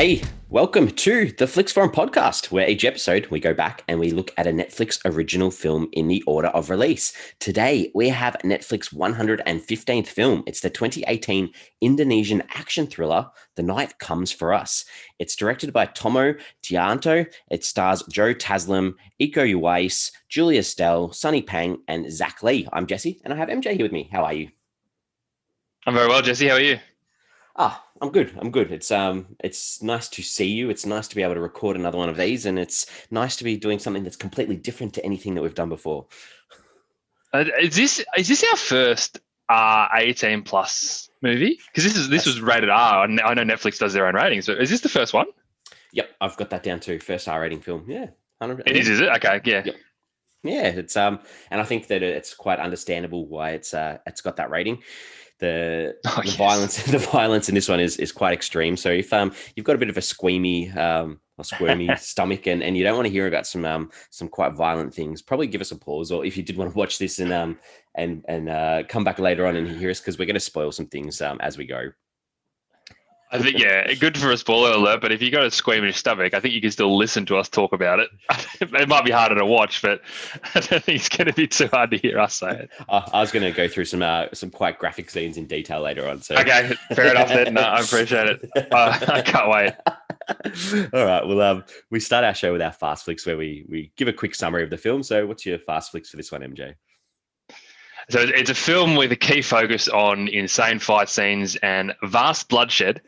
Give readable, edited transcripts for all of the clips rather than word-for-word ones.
Hey, welcome to the Flicks Forum podcast, where each episode we go back and we look at a Netflix original film in the order of release. Today, we have Netflix 115th film. It's the 2018 Indonesian action thriller, The Night Comes for Us. It's directed by Tomo Tjahjanto. It stars Joe Taslim, Iko Uwais, Estelle, Sonny Pang, and Zack Lee. I'm Jesse, and I have MJ here with me. How are you? I'm very well, Jesse. How are you? I'm good. It's nice to see you. It's nice to be able to record another one of these, and it's nice to be doing something that's completely different to anything that we've done before. Is this our first 18 plus movie? Because this was rated R. And I know Netflix does their own ratings. So is this the first one? Yep, I've got that down too. First R rating film. Yeah, 100%. It is it? Okay, yeah. Yep. Yeah, it's and I think that it's quite understandable why it's got that rating. The violence in this one is quite extreme. So if you've got a bit of a squirmy stomach and you don't want to hear about some quite violent things, probably give us a pause. Or if you did want to watch this and come back later on and hear us, because we're going to spoil some things as we go. I think, yeah, good for a spoiler alert, but if you got a squeamish stomach, I think you can still listen to us talk about it. It might be harder to watch, but I don't think it's going to be too hard to hear us say it. I was going to go through some quite graphic scenes in detail later on. So okay, fair enough then. No, I appreciate it. I can't wait. All right, well, we start our show with our fast flicks, where we give a quick summary of the film. So what's your fast flicks for this one, MJ? So it's a film with a key focus on insane fight scenes and vast bloodshed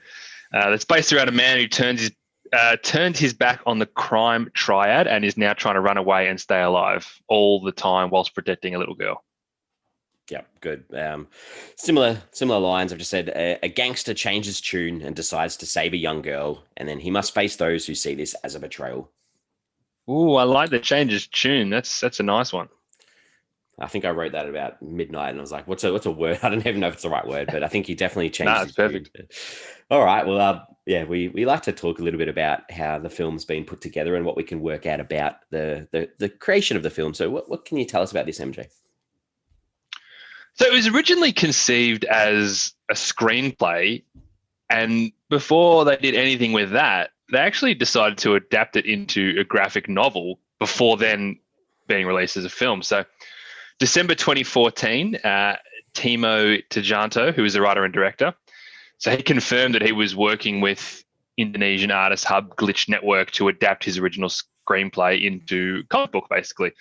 that's based around a man who turned his back on the crime triad and is now trying to run away and stay alive all the time whilst protecting a little girl. Yeah, good. Similar lines. I've just said a gangster changes tune and decides to save a young girl, and then he must face those who see this as a betrayal. Ooh, I like the changes tune. That's a nice one. I think I wrote that about midnight, and I was like, "What's a word?" I don't even know if it's the right word, but I think he definitely changed. It's perfect. All right. Well, we like to talk a little bit about how the film's been put together and what we can work out about the creation of the film. So, what can you tell us about this, MJ? So, it was originally conceived as a screenplay, and before they did anything with that, they actually decided to adapt it into a graphic novel before then being released as a film. So, December 2014, Tomo Tjahjanto, who is the writer and director, so he confirmed that he was working with Indonesian artist hub Glitch Network to adapt his original screenplay into comic book, basically.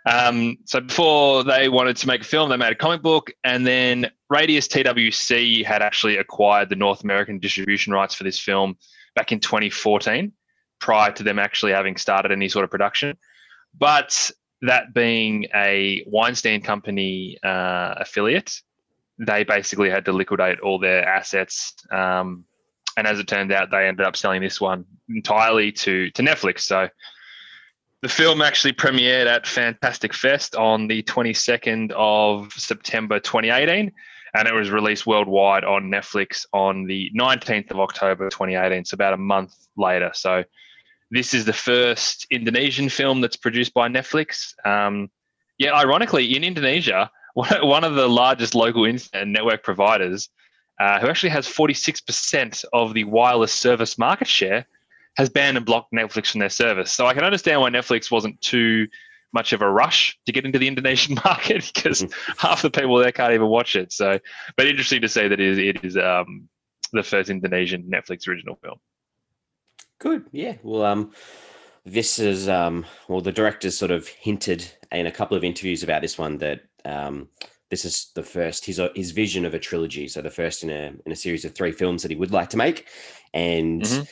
So before they wanted to make a film, they made a comic book, and then Radius TWC had actually acquired the North American distribution rights for this film back in 2014, prior to them actually having started any sort of production. But that being a Weinstein Company affiliate, they basically had to liquidate all their assets. And as it turned out, they ended up selling this one entirely to Netflix. So the film actually premiered at Fantastic Fest on the 22nd of September 2018, and it was released worldwide on Netflix on the 19th of October 2018, so about a month later. So this is the first Indonesian film that's produced by Netflix. Ironically, in Indonesia, one of the largest local internet network providers, who actually has 46% of the wireless service market share, has banned and blocked Netflix from their service. So I can understand why Netflix wasn't too much of a rush to get into the Indonesian market, because half the people there can't even watch it. So, but interesting to say that it is the first Indonesian Netflix original film. Good. Yeah. Well, this is the director's sort of hinted in a couple of interviews about this one that this is the first his vision of a trilogy. So the first in a series of 3 films that he would like to make, and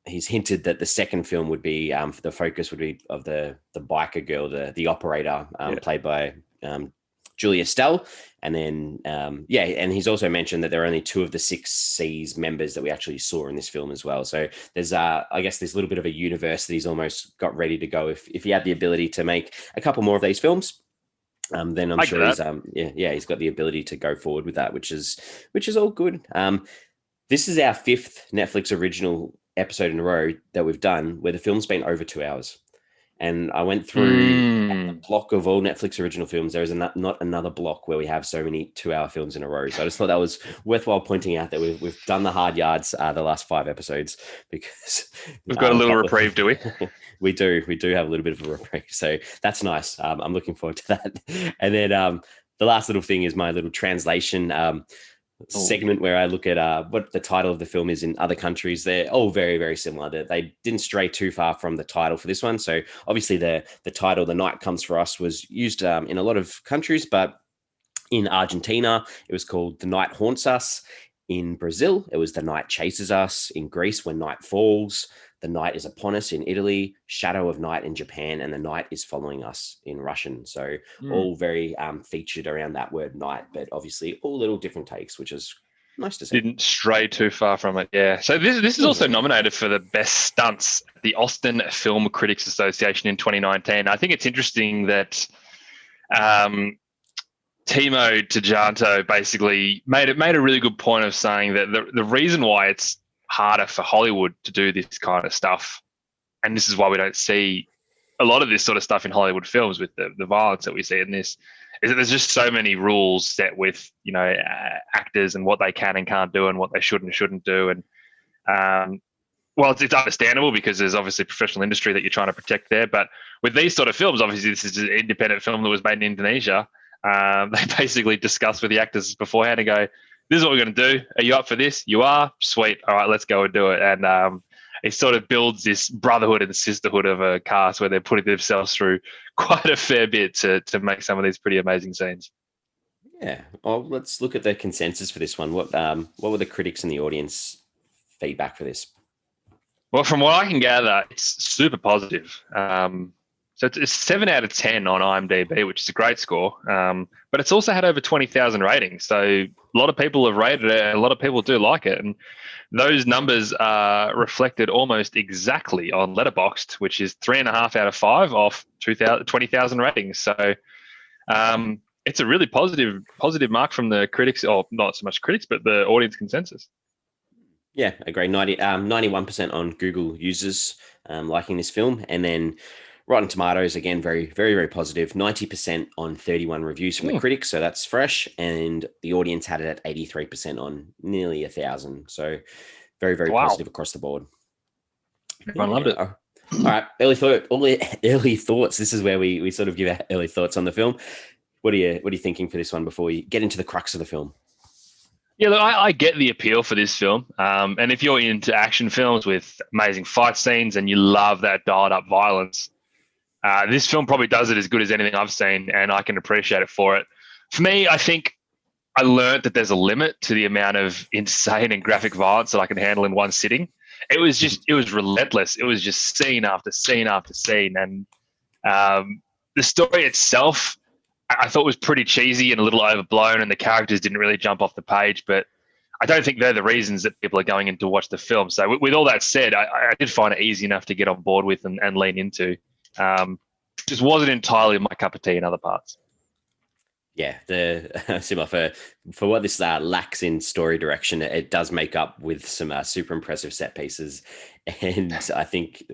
he's hinted that the second film would be the focus would be of the biker girl, the operator, played by Estelle. And then, and he's also mentioned that there are only 2 of the 6 C's members that we actually saw in this film as well. So there's, I guess, this little bit of a universe that he's almost got ready to go. If he had the ability to make a couple more of these films, then I'm sure he's got the ability to go forward with that, which is all good. This is our 5th Netflix original episode in a row that we've done where the film's been over 2 hours. And I went through a block of all Netflix original films. There is not another block where we have so many 2-hour films in a row. So I just thought that was worthwhile pointing out that we've done the hard yards the last 5 episodes, because We've got a little reprieve, do we? We do have a little bit of a reprieve. So that's nice. I'm looking forward to that. And then the last little thing is my little translation segment where I look at what the title of the film is in other countries. They're all very, very similar. They didn't stray too far from the title for this one. So obviously the title, The Night Comes for Us, was used in a lot of countries, but in Argentina, it was called The Night Haunts Us. In Brazil, it was The Night Chases Us. In Greece, When Night Falls. The Night is Upon Us in Italy, Shadow of Night in Japan, and The Night is Following Us in Russian. So all very featured around that word night, but obviously all little different takes, which is nice to see. Didn't stray too far from it, yeah. So this is also nominated for the best stunts at the Austin Film Critics Association in 2019. I think it's interesting that Tomo Tjahjanto basically made a really good point of saying that the reason why it's harder for Hollywood to do this kind of stuff, and this is why we don't see a lot of this sort of stuff in Hollywood films with the violence that we see in this, is that there's just so many rules set with actors and what they can and can't do and what they should and shouldn't do. And well, it's understandable because there's obviously a professional industry that you're trying to protect there, but with these sort of films, obviously this is an independent film that was made in Indonesia. They basically discuss with the actors beforehand and go, this is what we're going to do. Are you up for this? You are? Sweet. All right, let's go and do it. And it sort of builds this brotherhood and sisterhood of a cast where they're putting themselves through quite a fair bit to make some of these pretty amazing scenes. Yeah. Well, let's look at the consensus for this one. What were the critics and the audience feedback for this? Well, from what I can gather, it's super positive. So it's 7 out of 10 on IMDb, which is a great score. But it's also had over 20,000 ratings. So a lot of people have rated it, and a lot of people do like it. And those numbers are reflected almost exactly on Letterboxd, which is 3.5 out of 5 off 20,000 ratings. So it's a really positive mark from the critics, or not so much critics, but the audience consensus. Yeah, I agree. 91% on Google users liking this film. And then Rotten Tomatoes, again, very, very, very positive. 90% on 31 reviews from the critics, so that's fresh. And the audience had it at 83% on nearly 1,000. So very, very positive across the board. Everyone loved it. All right, early thoughts. This is where we sort of give our early thoughts on the film. What are you thinking for this one before we get into the crux of the film? Yeah, look, I get the appeal for this film. And if you're into action films with amazing fight scenes and you love that dialed up violence, this film probably does it as good as anything I've seen, and I can appreciate it for it. For me, I think I learned that there's a limit to the amount of insane and graphic violence that I can handle in one sitting. It was relentless. It was just scene after scene after scene. And the story itself, I thought was pretty cheesy and a little overblown, and the characters didn't really jump off the page, but I don't think they're the reasons that people are going in to watch the film. So with all that said, I did find it easy enough to get on board with and lean into. Just wasn't entirely my cup of tea in other parts. Yeah, the similar for what this lacks in story direction, it does make up with some super impressive set pieces, and I think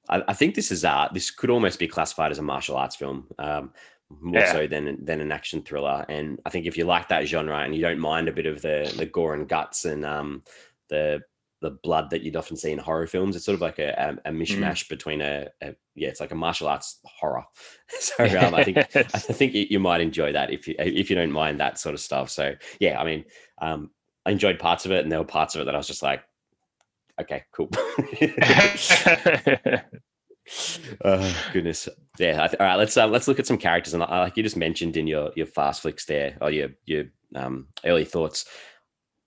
this could almost be classified as a martial arts film, more so than an action thriller. And I think if you like that genre and you don't mind a bit of the gore and guts and the blood that you'd often see in horror films, it's sort of like a mishmash between it's like a martial arts horror. So I think you might enjoy that if you don't mind that sort of stuff. So yeah, I mean, I enjoyed parts of it, and there were parts of it that I was just like, okay, cool. Oh goodness, yeah. All right, let's look at some characters, and like you just mentioned in your fast flicks there, or your early thoughts.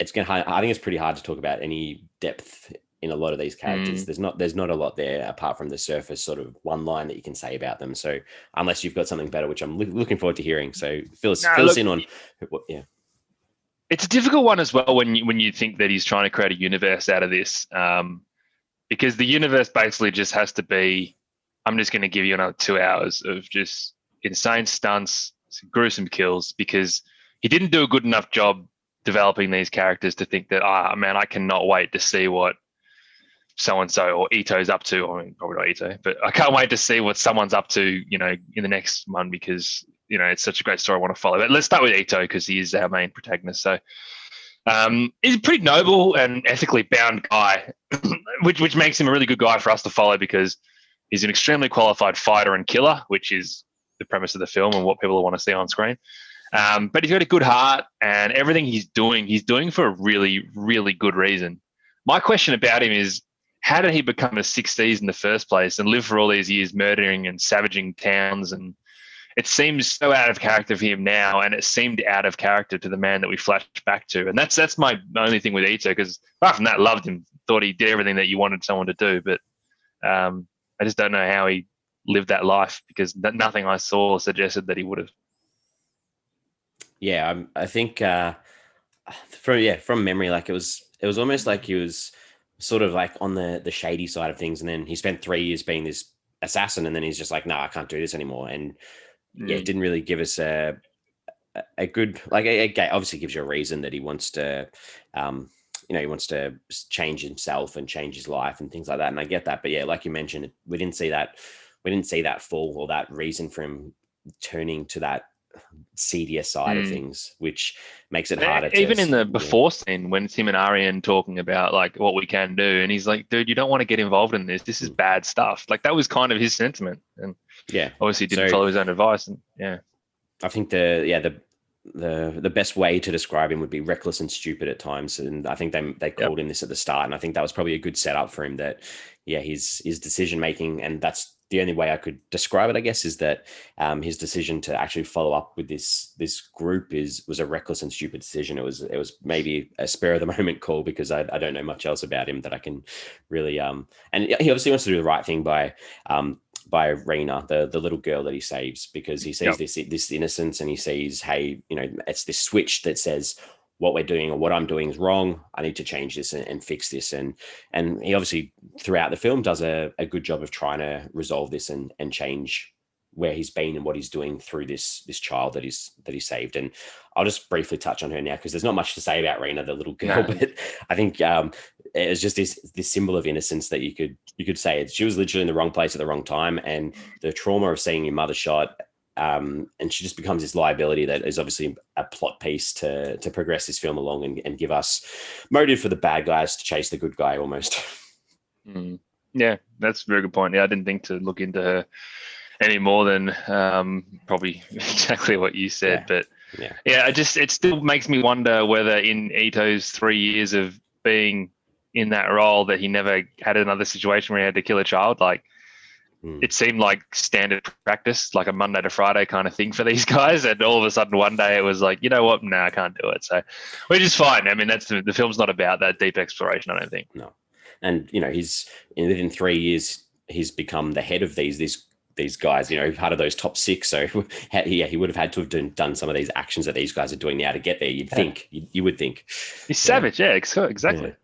I think it's pretty hard to talk about any depth in a lot of these characters. There's not a lot there apart from the surface sort of one line that you can say about them. So unless you've got something better, which I'm looking forward to hearing. So fill us in on what. Yeah, it's a difficult one as well when you think that he's trying to create a universe out of this, because the universe basically just has to be, I'm just going to give you another 2 hours of just insane stunts, gruesome kills, because he didn't do a good enough job developing these characters to think that, man, I cannot wait to see what so-and-so or Ito's up to, or probably not Ito, but I can't wait to see what someone's up to, in the next one, because, it's such a great story I want to follow. But let's start with Ito, because he is our main protagonist. So he's a pretty noble and ethically bound guy, which makes him a really good guy for us to follow, because he's an extremely qualified fighter and killer, which is the premise of the film and what people want to see on screen. But he's got a good heart, and everything he's doing for a really, really good reason. My question about him is, how did he become a 6Ds in the first place and live for all these years murdering and savaging towns? And it seems so out of character for him now, and it seemed out of character to the man that we flashed back to. And that's my only thing with Ito, because apart from that, loved him, thought he did everything that you wanted someone to do. But I just don't know how he lived that life, because nothing I saw suggested that he would have. Yeah, I think from memory, like it was almost like he was sort of like on the shady side of things, and then he spent 3 years being this assassin, and then he's just like, no, I can't do this anymore. And it didn't really give us a good, like, it obviously gives you a reason that he wants to he wants to change himself and change his life and things like that, and I get that. But yeah, like you mentioned, we didn't see that full, or that reason for him turning to that seedier side of things, which makes it harder. Even in the before scene, when it's him and Aryan talking about like what we can do, and he's like, dude, you don't want to get involved in this is bad stuff. Like, that was kind of his sentiment, and obviously didn't follow his own advice. And I think the best way to describe him would be reckless and stupid at times, and I think they called him this at the start, and I think that was probably a good setup for him, that his decision making, and that's the only way I could describe it, I guess, is that his decision to actually follow up with this group was a reckless and stupid decision. It was maybe a spur of the moment call, because I don't know much else about him that I can really and he obviously wants to do the right thing by Rena, the little girl that he saves, because he sees this innocence, and he sees, hey, it's this switch that says, what we're doing or what I'm doing is wrong. I need to change this and fix this. And he obviously throughout the film does a good job of trying to resolve this and change where he's been and what he's doing through this child that he saved. And I'll just briefly touch on her now, because there's not much to say about Rena, the little girl, but I think it's just this symbol of innocence that you could say she was literally in the wrong place at the wrong time, and the trauma of seeing your mother shot. And she just becomes this liability that is obviously a plot piece to progress this film along and give us motive for the bad guys to chase the good guy almost. Yeah, that's a very good point. Yeah, I didn't think to look into her any more than probably exactly what you said. But it still makes me wonder whether in Ito's 3 years of being in that role that he never had another situation where he had to kill a child. Like, it seemed like standard practice, like a Monday to Friday kind of thing for these guys. And all of a sudden one day it was like, you know what? No, I can't do it. So, which is fine. I mean, that's the film's not about that deep exploration, I don't think. No. And, he's within 3 years, he's become the head of these guys, part of those top six. So he would have had to have done some of these actions that these guys are doing now to get there. You'd think, you would think. He's savage. Yeah, exactly. Yeah.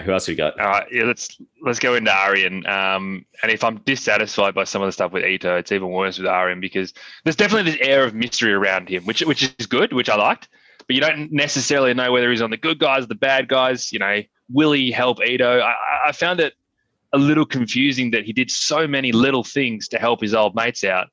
Who else we got? All right, let's go into Aryan. And if I'm dissatisfied by some of the stuff with Ito, it's even worse with Aryan, because there's definitely this air of mystery around him, which is good, which I liked. But you don't necessarily know whether he's on the good guys, the bad guys. Will he help Ito? I found it a little confusing that he did so many little things to help his old mates out,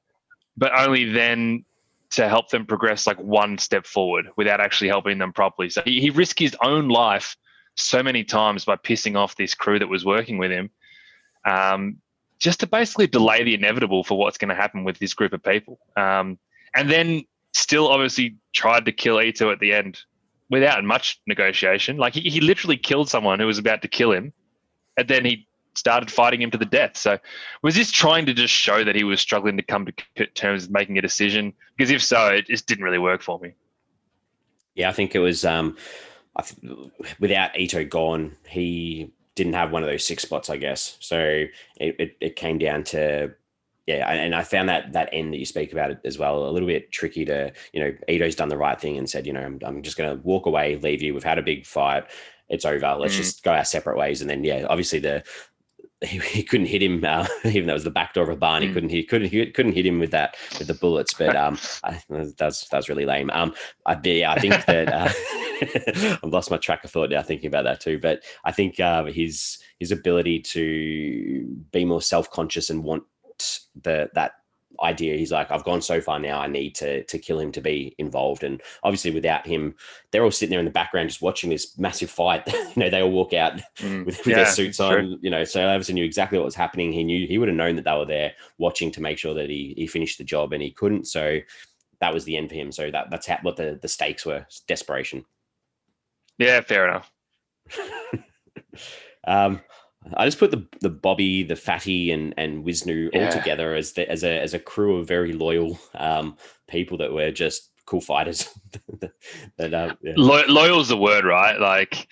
but only then to help them progress like one step forward without actually helping them properly. So he risked his own life so many times by pissing off this crew that was working with him, just to basically delay the inevitable for what's going to happen with this group of people. And then still obviously tried to kill Ito at the end without much negotiation. Like he literally killed someone who was about to kill him, and then he started fighting him to the death. So was this trying to just show that he was struggling to come to terms with making a decision? Because if so, it just didn't really work for me. Yeah, I think it was... without Ito gone, he didn't have one of those 6 spots, I guess. So it came down to, and I found that end that you speak about it as well a little bit tricky to, Ito's done the right thing and said, I'm just going to walk away, leave you. We've had a big fight. It's over. Let's just go our separate ways. And then, obviously he couldn't hit him, even though it was the back door of a barn. He couldn't hit him with the bullets. But that's really lame. I think that I've lost my track of thought now thinking about that too. But I think his ability to be more self-conscious and want that idea. He's like, I've gone so far now, I need to kill him to be involved. And obviously without him, they're all sitting there in the background just watching this massive fight. They all walk out with their suits on, so obviously knew exactly what was happening. He would have known that they were there watching to make sure that he finished the job, and he couldn't. So that was the end for him. So that's what the stakes were. Desperation. Yeah, fair enough. I just put the Bobby, the Fatty, and Wisnu all together as a crew of very loyal people that were just cool fighters. Loyal's the word, right? Like,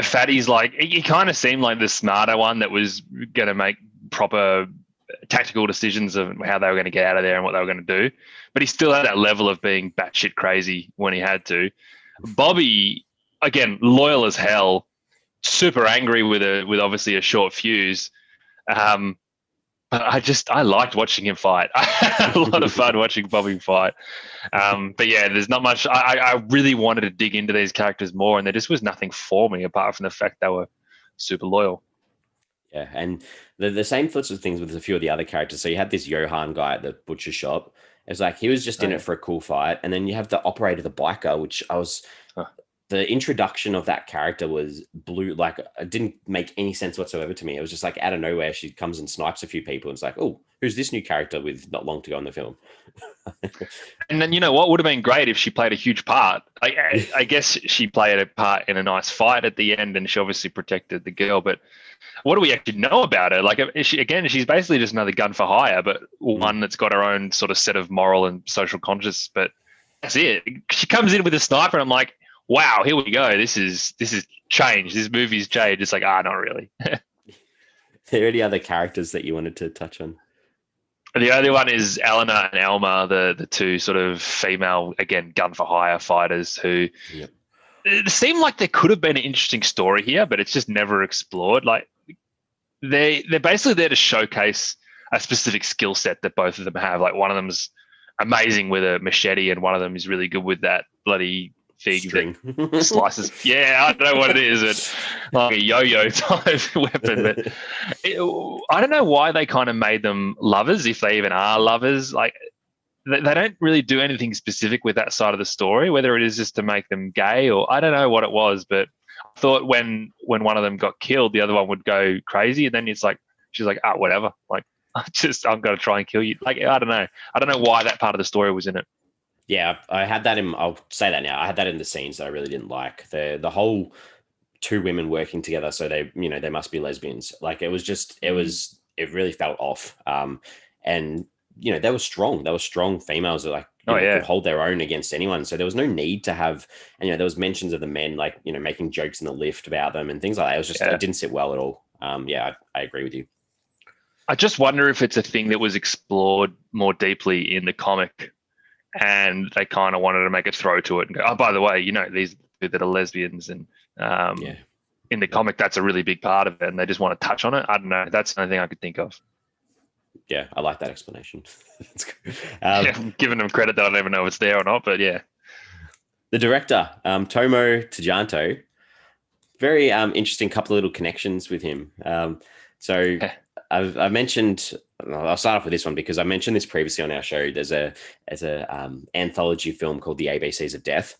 Fatty's like, he kind of seemed like the smarter one that was going to make proper tactical decisions of how they were going to get out of there and what they were going to do. But he still had that level of being batshit crazy when he had to. Bobby, again, loyal as hell. Super angry with obviously a short fuse. I liked watching him fight. I had a lot of fun watching Bobby fight. But yeah, there's not much. I really wanted to dig into these characters more, and there just was nothing for me apart from the fact they were super loyal. Yeah, and the same sorts of things with a few of the other characters. So you had this Johan guy at the butcher shop. It's like he was just in it for a cool fight, and then you have the operator, the biker, which the introduction of that character was blue. Like, it didn't make any sense whatsoever to me. It was just like out of nowhere, she comes and snipes a few people. And it's like, oh, who's this new character with not long to go in the film? And then, you know what would have been great if she played a huge part. I guess she played a part in a nice fight at the end, and she obviously protected the girl. But what do we actually know about her? Like, she's basically just another gun for hire, but one that's got her own sort of set of moral and social conscience. But that's it. She comes in with a sniper, and I'm like, wow, here we go. This is changed. This movie's changed. It's like, not really. Are there any other characters that you wanted to touch on? The only one is Eleanor and Elma, the two sort of female, again, gun for hire fighters who it seemed like there could have been an interesting story here, but it's just never explored. Like, they're basically there to showcase a specific skill set that both of them have. Like, one of them's amazing with a machete, and one of them is really good with that bloody thing that slices. Yeah, I don't know what it is, but like a yo-yo type weapon. But I don't know why they kind of made them lovers, if they even are lovers. Like, they don't really do anything specific with that side of the story, whether it is just to make them gay or I don't know what it was. But I thought when one of them got killed, the other one would go crazy, and then it's like she's like, whatever. Like, I'm going to try and kill you. Like, I don't know why that part of the story was in it. Yeah, I had that in. I'll say that now. I had that in the scenes that I really didn't like. The whole two women working together, so they must be lesbians. Like, it it really felt off. And they were strong. They were strong females that could hold their own against anyone. So there was no need to have. And there was mentions of the men making jokes in the lift about them and things like that. It was just it didn't sit well at all. I agree with you. I just wonder if it's a thing that was explored more deeply in the comic. And they kind of wanted to make a throw to it and go, oh, by the way, these that are lesbians, and in the comic, that's a really big part of it, and they just want to touch on it. I don't know. That's the only thing I could think of. Yeah, I like that explanation. I'm giving them credit that I don't even know if it's there or not, but yeah. The director, Tomo Tjahjanto, very interesting couple of little connections with him. I've mentioned. I'll start off with this one because I mentioned this previously on our show. There's a anthology film called The ABCs of Death,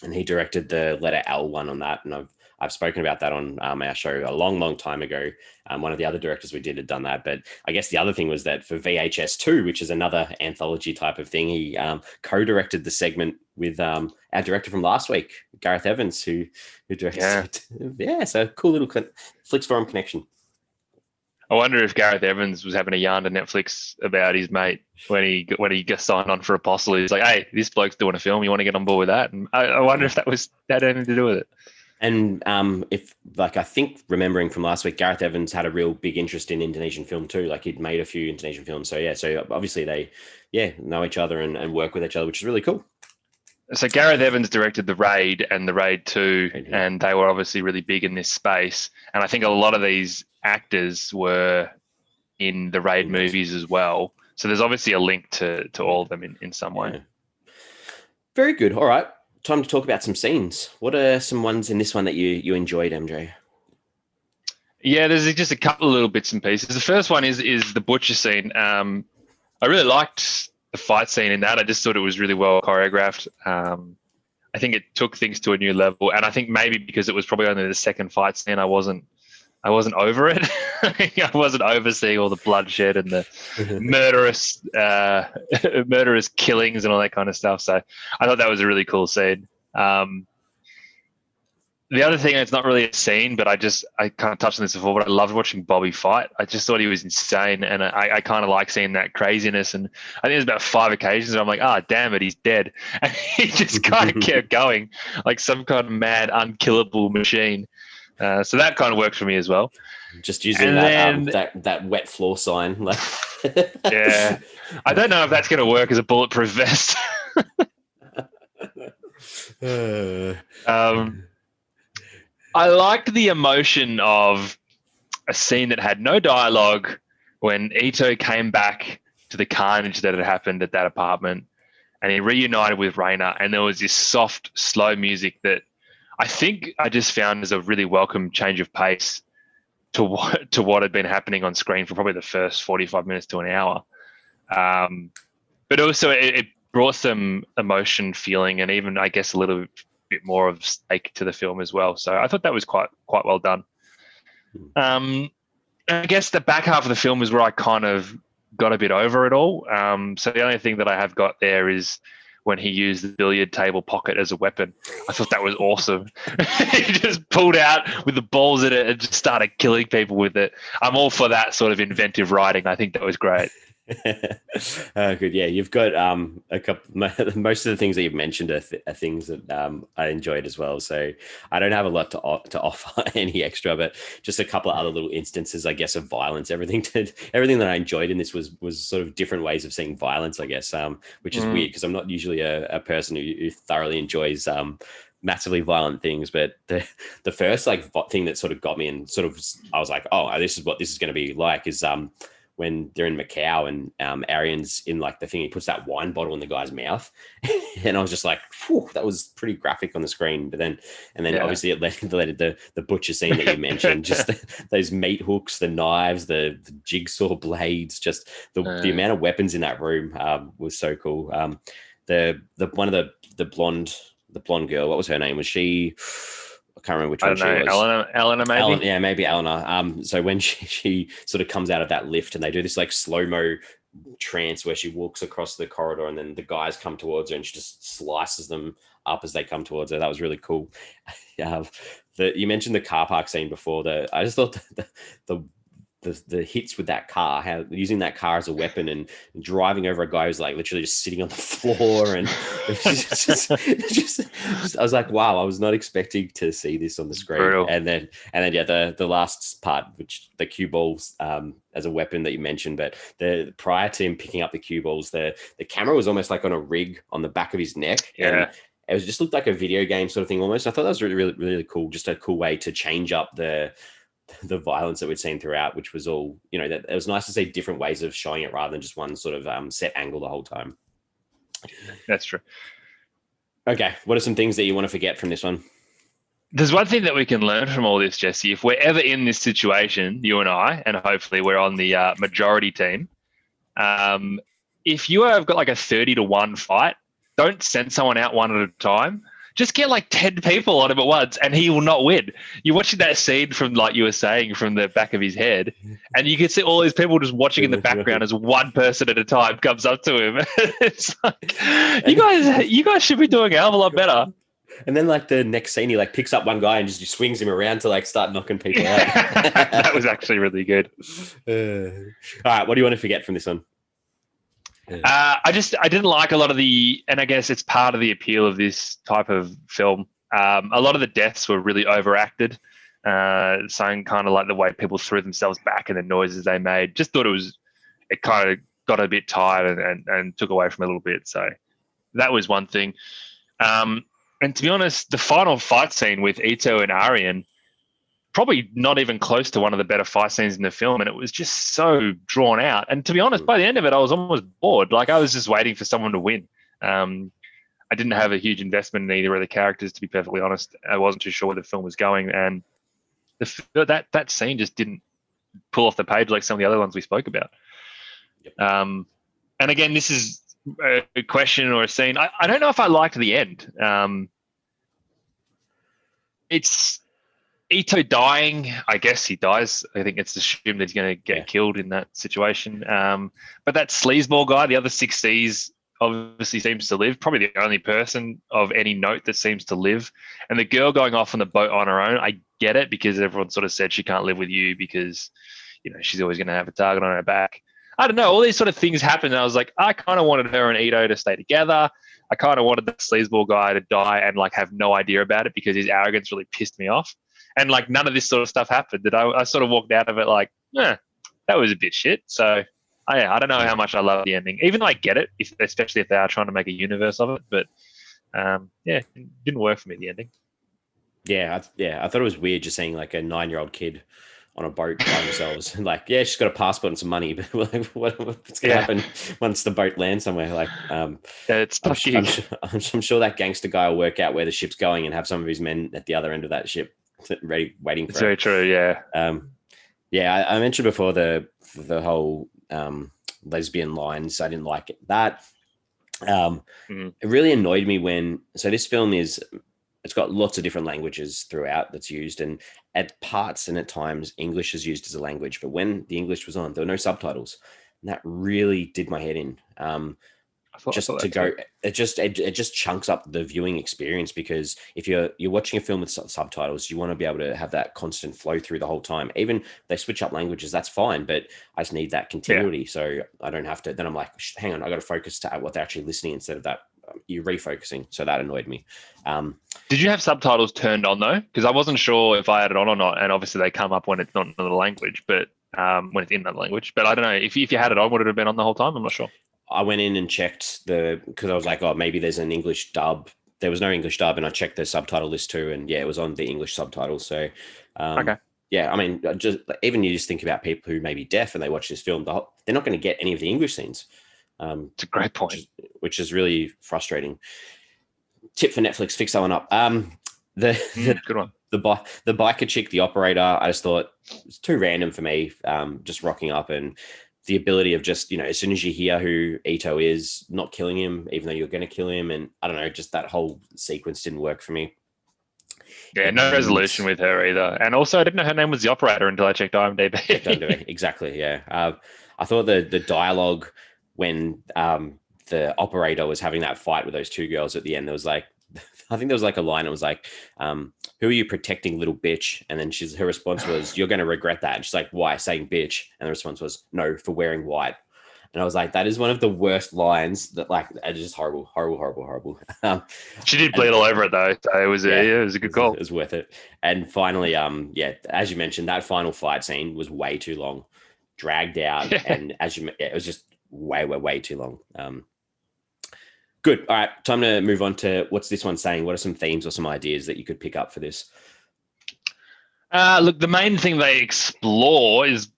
and he directed the letter L one on that. And I've spoken about that on our show a long time ago. One of the other directors we did had done that, but I guess the other thing was that for VHS 2, which is another anthology type of thing, he co-directed the segment with our director from last week, Gareth Evans, who directed. Yeah, so cool little Flicks Forum connection. I wonder if Gareth Evans was having a yarn to Netflix about his mate when he got signed on for Apostle. He's like, hey, this bloke's doing a film. You want to get on board with that? And I wonder if that had anything to do with it. And I think remembering from last week, Gareth Evans had a real big interest in Indonesian film too. Like, he'd made a few Indonesian films. So obviously they know each other and work with each other, which is really cool. So Gareth Evans directed The Raid and The Raid 2, and they were obviously really big in this space. And I think a lot of these actors were in the Raid movies as well. So there's obviously a link to all of them in some way. Very good. All right. Time to talk about some scenes. What are some ones in this one that you enjoyed, MJ? Yeah, there's just a couple of little bits and pieces. The first one is the butcher scene. I really liked the fight scene in that. I just thought it was really well choreographed. I think it took things to a new level, and I think maybe because it was probably only the second fight scene, I wasn't over it. I wasn't overseeing all the bloodshed and the murderous killings and all that kind of stuff. So I thought that was a really cool scene. The other thing, it's not really a scene, but I kind of touched on this before, but I loved watching Bobby fight. I just thought he was insane, and I kind of like seeing that craziness. And I think there's about 5 occasions where I'm like, oh, damn it, he's dead. And he just kind of kept going like some kind of mad, unkillable machine. So that kind of worked for me as well. Just using that wet floor sign. Yeah. I don't know if that's going to work as a bulletproof vest. I liked the emotion of a scene that had no dialogue when Ito came back to the carnage that had happened at that apartment, and he reunited with Raina, and there was this soft, slow music that I think I just found as a really welcome change of pace to what had been happening on screen for probably the first 45 minutes to an hour. But also it brought some emotion, feeling, and even, I guess, a little bit more of stake to the film as well. So I thought that was quite well done. I guess the back half of the film is where I kind of got a bit over it all. So the only thing that I have got there is when he used the billiard table pocket as a weapon. I thought that was awesome. He just pulled out with the balls in it and just started killing people with it. I'm all for that sort of inventive writing. I think that was great. Good. Yeah, you've got a couple. Most of the things that you've mentioned are things that I enjoyed as well. So I don't have a lot to offer any extra, but just a couple of other little instances, I guess, of violence. Everything that I enjoyed in this was sort of different ways of seeing violence, I guess, which is weird because I'm not usually a person who thoroughly enjoys massively violent things, but the first thing that sort of got me and sort of I was like, oh, this is what this is going to be like is when they're in Macau and Arian's in like the thing, he puts that wine bottle in the guy's mouth. And I was just like, whew, that was pretty graphic on the screen. But then obviously it led to the butcher scene that you mentioned, just those meat hooks, the knives, the jigsaw blades, just the amount of weapons in that room was so cool. The one of the blonde girl, what was her name? Was she... I can't remember which one she was. Eleanor, maybe? Maybe Eleanor. So when she sort of comes out of that lift and they do this like slow-mo trance where she walks across the corridor and then the guys come towards her and she just slices them up as they come towards her. That was really cool. You mentioned the car park scene before. I just thought the hits with that car, how using that car as a weapon and driving over a guy who's like literally just sitting on the floor, and I was like, wow, I was not expecting to see this on the screen. Brutal. And then the last part, which the cue balls as a weapon that you mentioned, but prior to him picking up the cue balls, the camera was almost like on a rig on the back of his neck. Yeah. And it just looked like a video game sort of thing almost. I thought that was really, really, really cool. Just a cool way to change up the violence that we'd seen throughout, which was all, that it was nice to see different ways of showing it rather than just one sort of set angle the whole time. That's true. Okay. What are some things that you want to forget from this one? There's one thing that we can learn from all this, Jesse. If we're ever in this situation, you and I, and hopefully we're on the majority team, if you have got like a 30-1 fight, don't send someone out one at a time. Just get like 10 people on him at once and he will not win. You're watching that scene from, like you were saying, from the back of his head, and you can see all these people just watching in the background as one person at a time comes up to him. It's like, you guys should be doing a hell of a lot better. And then like the next scene, he like picks up one guy and just swings him around to like start knocking people out. That was actually really good. All right. What do you want to forget from this one? I didn't like a lot of and I guess it's part of the appeal of this type of film. A lot of the deaths were really overacted. Saying kind of like the way people threw themselves back and the noises they made. Just thought it kind of got a bit tired and took away from it a little bit. So that was one thing. And to be honest, the final fight scene with Ito and Aryan, probably not even close to one of the better fight scenes in the film, and it was just so drawn out. And to be honest, by the end of it, I was almost bored. Like, I was just waiting for someone to win. I didn't have a huge investment in either of the characters, to be perfectly honest. I wasn't too sure where the film was going, and that scene just didn't pull off the page like some of the other ones we spoke about. Yep. And again, this is a question or a scene. I don't know if I liked the end. It's Ito dying. I guess he dies. I think it's assumed that he's going to get killed in that situation. But that sleazeball guy, the other 6Cs, obviously seems to live. Probably the only person of any note that seems to live. And the girl going off on the boat on her own, I get it, because everyone sort of said she can't live with you because, she's always going to have a target on her back. I don't know. All these sort of things happened. And I was like, I kind of wanted her and Ito to stay together. I kind of wanted the sleazeball guy to die and have no idea about it, because his arrogance really pissed me off. And none of this sort of stuff happened. That I sort of walked out of it that was a bit shit. So I don't know how much I love the ending, even though I get it, especially if they are trying to make a universe of it. But it didn't work for me, the ending. Yeah, I thought it was weird just seeing a 9-year-old kid on a boat by themselves. She's got a passport and some money, but what's going to happen once the boat lands somewhere? It's tough. I'm sure that gangster guy will work out where the ship's going and have some of his men at the other end of that ship ready, waiting for it. It's very true, yeah. I mentioned before the whole lesbian lines. I didn't like that. It really annoyed me this film it's got lots of different languages throughout that's used, and at parts and at times English is used as a language, but when the English was on, there were no subtitles, and that really did my head in. It just chunks up the viewing experience, because if you're watching a film with subtitles, you want to be able to have that constant flow through the whole time. Even if they switch up languages, that's fine, but I just need that continuity, so I don't have to. Then I'm like, hang on, I got to focus to what they're actually listening instead of that. You're refocusing, so that annoyed me. Did you have subtitles turned on though? Because I wasn't sure if I had it on or not, and obviously they come up when it's not in another language, but when it's in another language. But I don't know if you had it on, would it have been on the whole time? I'm not sure. I went in and checked because I was like, oh, maybe there's an English dub. There was no English dub, and I checked the subtitle list too, and it was on the English subtitles. So, okay. Yeah, I mean, you just think about people who may be deaf and they watch this film, they're not going to get any of the English scenes. It's a great point, which is really frustrating. Tip for Netflix: fix that one up. Good one. The biker chick, the operator, I just thought it's too random for me. Just rocking up, and the ability of just as soon as you hear who Ito is, not killing him, even though you're going to kill him, and I don't know, just that whole sequence didn't work for me. Yeah, no resolution with her either. And also, I didn't know her name was the operator until I checked IMDb. Exactly, yeah. I thought the dialogue when the operator was having that fight with those two girls at the end, there was I think there was a line. It was who are you protecting, little bitch? And then her response was, you're going to regret that. And she's like, why? Saying bitch. And the response was, no, for wearing white. And I was like, that is one of the worst lines that it's just horrible. She did bleed all over it though. So it was a good call. It was worth it. And finally, as you mentioned, that final fight scene was way too long, dragged out. And it was just way too long. Good. All right. Time to move on to what's this one saying? What are some themes or some ideas that you could pick up for this? Look, the main thing they explore is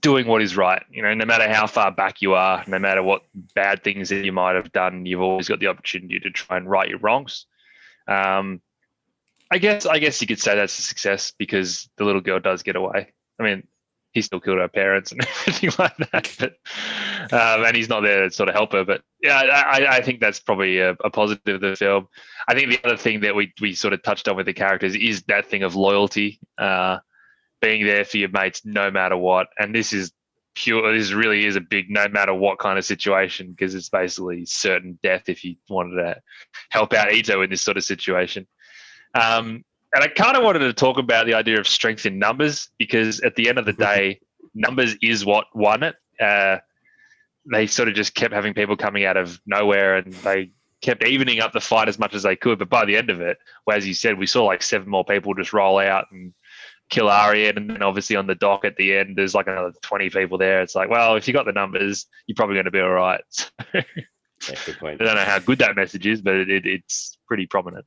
doing what is right. No matter how far back you are, no matter what bad things that you might have done, you've always got the opportunity to try and right your wrongs. I guess you could say that's a success because the little girl does get away. I mean, he still killed her parents and everything like that, but and he's not there to sort of help her. But yeah, I think that's probably a positive of the film. I think the other thing that we sort of touched on with the characters is that thing of loyalty, being there for your mates no matter what. And this is pure. This really is a big no matter what kind of situation, because it's basically certain death if you wanted to help out Ito in this sort of situation. And I kind of wanted to talk about the idea of strength in numbers, because at the end of the day, numbers is what won it. They sort of just kept having people coming out of nowhere, and they kept evening up the fight as much as they could. But by the end of it, well, as you said, we saw 7 more people just roll out and kill Aryan. And then obviously on the dock at the end, there's another 20 people there. It's well, if you got the numbers, you're probably going to be all right. Yeah, good point. I don't know how good that message is, but it's pretty prominent.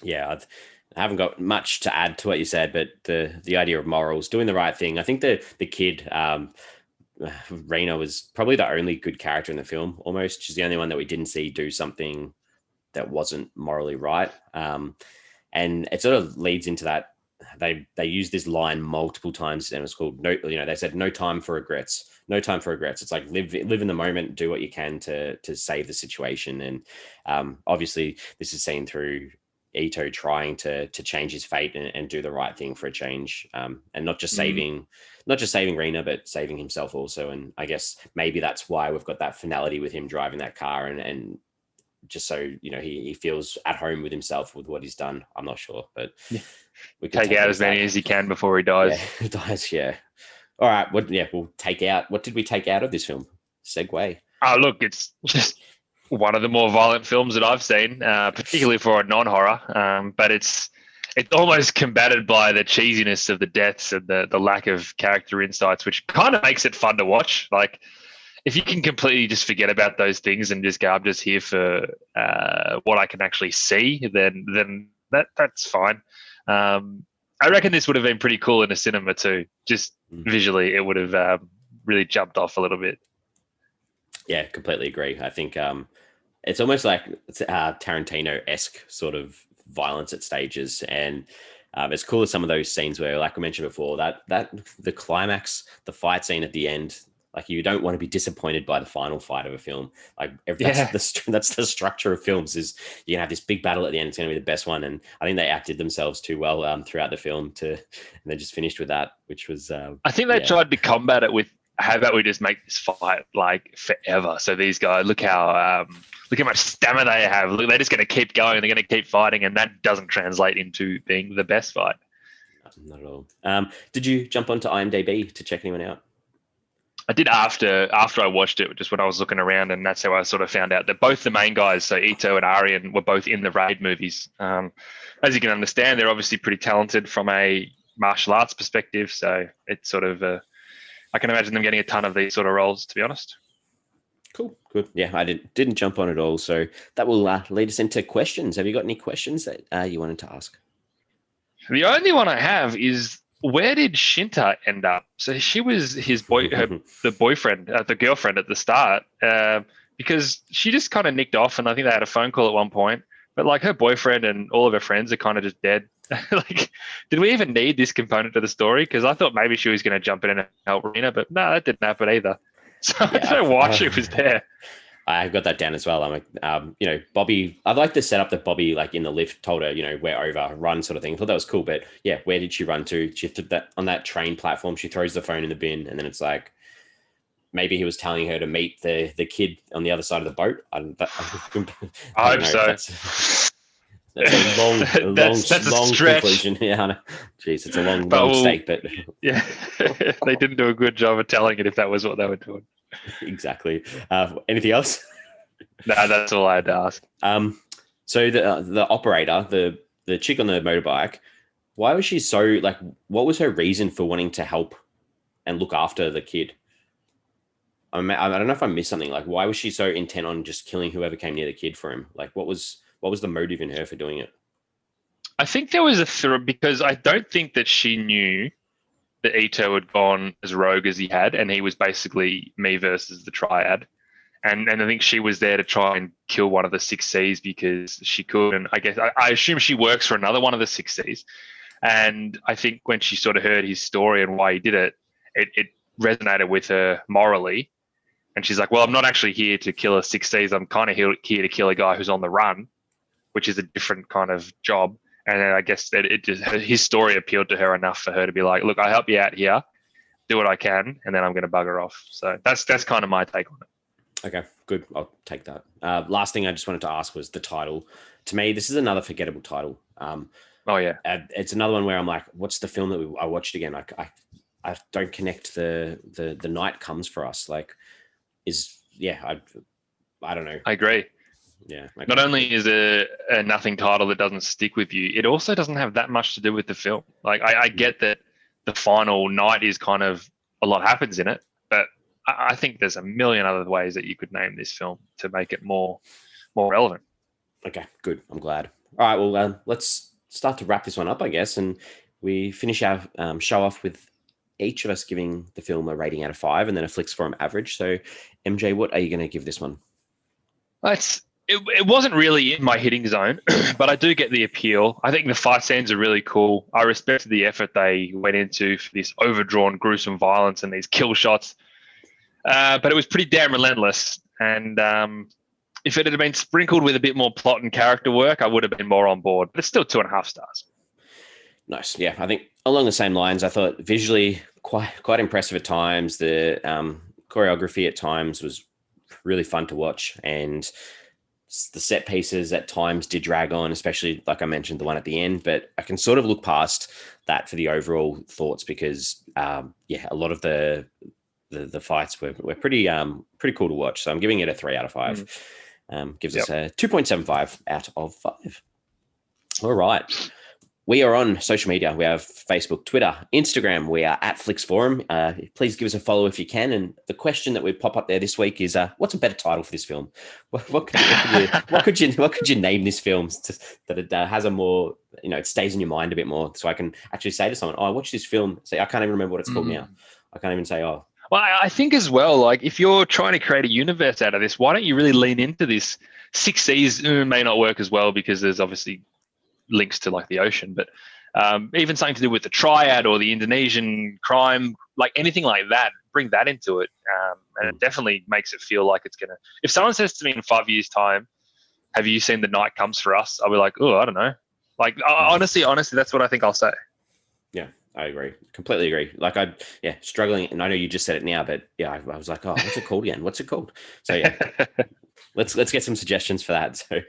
Yeah, I haven't got much to add to what you said, but the idea of morals, doing the right thing. I think the kid, Rena, was probably the only good character in the film. Almost, she's the only one that we didn't see do something that wasn't morally right. And it sort of leads into that. They use this line multiple times, and it's called no. They said no time for regrets. No time for regrets. It's like live in the moment, do what you can to save the situation. And obviously, this is seen through Ito trying to change his fate and do the right thing for a change, and not just saving Rena, but saving himself also. And I guess maybe that's why we've got that finality with him driving that car and just so he feels at home with himself with what he's done. I'm not sure, but we can take out as many as he can before he dies. Yeah, dies. Yeah. All right. We'll take out. What did we take out of this film? Segue. Oh, look, it's just one of the more violent films that I've seen, particularly for a non-horror. But it's almost combated by the cheesiness of the deaths and the lack of character insights, which kind of makes it fun to watch. Like, if you can completely just forget about those things and just go, I'm just here for what I can actually see, then that's fine. I reckon this would have been pretty cool in a cinema too. Just visually, it would have really jumped off a little bit. Yeah, completely agree. I think it's almost like Tarantino-esque sort of violence at stages, and it's cool as some of those scenes where, like I mentioned before, that the climax, the fight scene at the end. Like, you don't want to be disappointed by the final fight of a film. Like, that's the structure of films, is you can have this big battle at the end. It's going to be the best one. And I think they acted themselves too well throughout the film and they just finished with that, which was. I think they tried to combat it with, how about we just make this fight like forever? So these guys, look how much stamina they have. Look, they're just going to keep going. They're going to keep fighting, and that doesn't translate into being the best fight. Not at all. Did you jump onto IMDb to check anyone out? I did after I watched it, just when I was looking around, and that's how I sort of found out that both the main guys, so Ito and Aryan, were both in the Raid movies. As you can understand, they're obviously pretty talented from a martial arts perspective, so it's sort of I can imagine them getting a ton of these sort of roles, to be honest. Cool, good. Yeah, I didn't jump on at all, so that will lead us into questions. Have you got any questions that you wanted to ask? The only one I have is, where did Shinta end up? So she was his the boyfriend, the girlfriend at the start, because she just kind of nicked off, and I think they had a phone call at one point. But like, her boyfriend and all of her friends are kind of just dead. Like, did we even need this component to the story? Because I thought maybe she was going to jump in and help Rena, but no, that didn't happen either. So I don't know why she was there. I got that down as well. I'm like, Bobby, I like the setup that Bobby, like in the lift, told her, we're over, run, sort of thing. I thought that was cool. But yeah, where did she run to? She threw that on that train platform. She throws the phone in the bin, and then it's like, maybe he was telling her to meet the kid on the other side of the boat. I hope so. That's a long conclusion. Yeah, jeez, it's a long stake, but yeah, they didn't do a good job of telling it if that was what they were doing. Exactly. Anything else? No, that's all I had to ask. So the operator, the chick on the motorbike, why was she so, like, what was her reason for wanting to help and look after the kid? I don't know if I missed something. Like, why was she so intent on just killing whoever came near the kid for him? Like, what was the motive in her for doing it? I think there was because I don't think that she knew that Ito had gone as rogue as he had, and he was basically me versus the triad. And I think she was there to try and kill one of the 6Cs because she could. And I guess I assume she works for another one of the 6Cs. And I think when she sort of heard his story and why he did it, it resonated with her morally. And she's like, well, I'm not actually here to kill a 6Cs. I'm kind of here to kill a guy who's on the run, which is a different kind of job. And I guess that his story appealed to her enough for her to be like, look, I'll help you out here, do what I can, and then I'm going to bugger off. So that's kind of my take on it. Okay, good. I'll take that. Last thing I just wanted to ask was the title. To me, this is another forgettable title. Oh, yeah. It's another one where I'm like, what's the film that I watched again? I don't connect the night comes for us. Like, I don't know. I agree. Yeah. Not only is it a nothing title that doesn't stick with you, it also doesn't have that much to do with the film. Like, I get that the final night is kind of, a lot happens in it, but I think there's a million other ways that you could name this film to make it more relevant. Okay, good. I'm glad. All right, well, let's start to wrap this one up, I guess, and we finish our show off with each of us giving the film a rating out of 5 and then a Flix Forum average. So, MJ, what are you going to give this one? It wasn't really in my hitting zone, but I do get the appeal. I think the fight scenes are really cool. I respected the effort they went into for this overdrawn, gruesome violence and these kill shots. But it was pretty damn relentless. And if it had been sprinkled with a bit more plot and character work, I would have been more on board. But it's still 2.5 stars. Nice. Yeah, I think along the same lines, I thought visually quite impressive at times. The choreography at times was really fun to watch, and the set pieces at times did drag on, especially like I mentioned, the one at the end. But I can sort of look past that for the overall thoughts because, a lot of the fights were pretty cool to watch. So I'm giving it a 3 out of 5. Gives us a 2.75 out of 5. All right. We are on social media. We have Facebook, Twitter, Instagram. We are at Flix Forum. Please give us a follow if you can. And the question that would pop up there this week is, what's a better title for this film? What could you name this film that it has a more, it stays in your mind a bit more, so I can actually say to someone, I watched this film. Say, I can't even remember what it's called now. I can't even say, Well, I think as well, like if you're trying to create a universe out of this, why don't you really lean into this? 6 Seas may not work as well because there's obviously links to like the ocean, but even something to do with the triad or the Indonesian crime, like anything like that, bring that into it. And it definitely makes it feel like it's going to, if someone says to me in 5 years time, have you seen The Night Comes for Us? I'll be like, I don't know. Like, honestly, that's what I think I'll say. Yeah, I agree. Completely agree. Like struggling. And I know you just said it now, but I was like, what's it called again? What's it called? So yeah, let's get some suggestions for that. So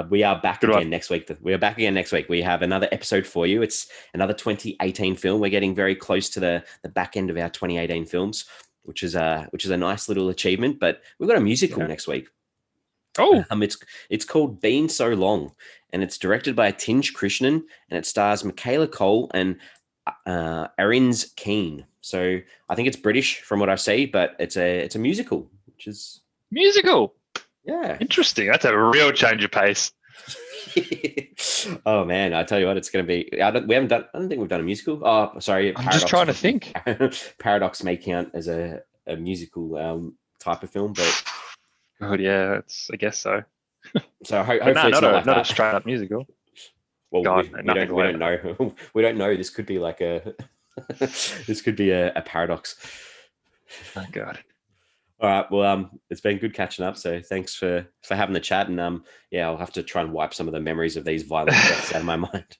we are back again next week. We are back again next week. We have another episode for you. It's another 2018 film. We're getting very close to the back end of our 2018 films, which is a nice little achievement. But we've got a musical next week. Oh, it's called Been So Long, and it's directed by Tinge Krishnan, and it stars Michaela Cole and Arins Keane. So I think it's British from what I see, but it's a musical, which is musical. Yeah, interesting. That's a real change of pace. Oh man, I tell you what, it's going to be. I don't think we've done a musical. Oh, sorry. I'm just trying to think. Paradox may count as a musical type of film, but good, yeah, I guess so. So hopefully it's not a straight up musical. Well, God, we don't know. We don't know. This could be like a paradox. Oh God. All right. Well, it's been good catching up. So thanks for having the chat. And I'll have to try and wipe some of the memories of these violent deaths out of my mind.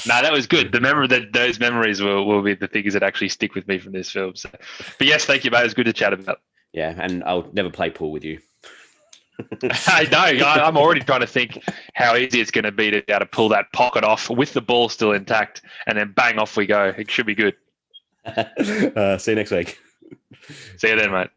No, that was good. Those memories will be the things that actually stick with me from this film. So, but yes, thank you, mate. It was good to chat about. Yeah, and I'll never play pool with you. I know. I'm already trying to think how easy it's going to be to be able to pull that pocket off with the ball still intact, and then bang, off we go. It should be good. See you next week. See you then, mate.